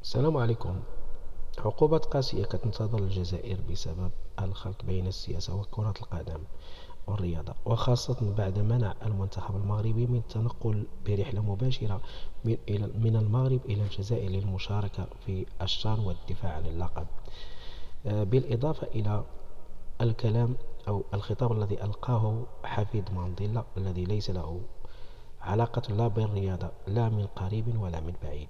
السلام عليكم. عقوبات قاسية كتنتظر الجزائر بسبب الخلط بين السياسة وكرة القدم والرياضة، وخاصة بعد منع المنتخب المغربي من التنقل برحلة مباشرة من المغرب إلى الجزائر للمشاركة في الشان والدفاع عن اللقب. بالإضافة إلى الكلام أو الخطاب الذي ألقاه حفيد مانديلا الذي ليس له علاقة لا بالرياضة لا من قريب ولا من بعيد،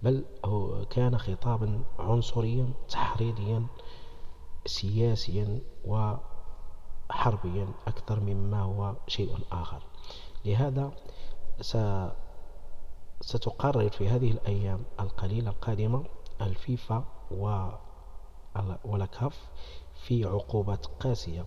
بل هو كان خطابا عنصريا تحريضيا سياسيا وحربيا أكثر مما هو شيء آخر. لهذا ستقرر في هذه الأيام القليلة القادمة الفيفا والكاف في عقوبات قاسية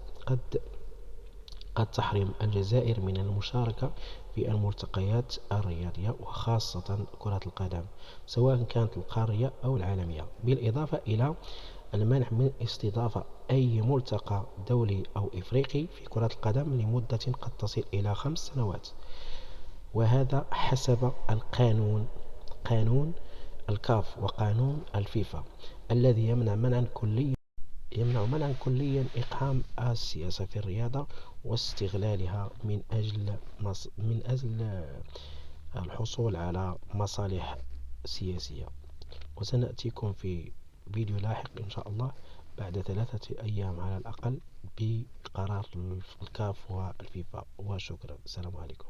قد تحرم الجزائر من المشاركة في الملتقيات الرياضية وخاصة كرة القدم، سواء كانت القارية أو العالمية، بالإضافة إلى المنع من استضافة أي ملتقى دولي أو إفريقي في كرة القدم لمدة قد تصل إلى 5 سنوات، وهذا حسب قانون الكاف وقانون الفيفا الذي يمنع منعا كليا إقحام السياسة في الرياضة واستغلالها من أجل الحصول على مصالح سياسية. وسنأتيكم في فيديو لاحق إن شاء الله بعد 3 أيام على الأقل بقرار الكاف والفيفا. وشكرا، السلام عليكم.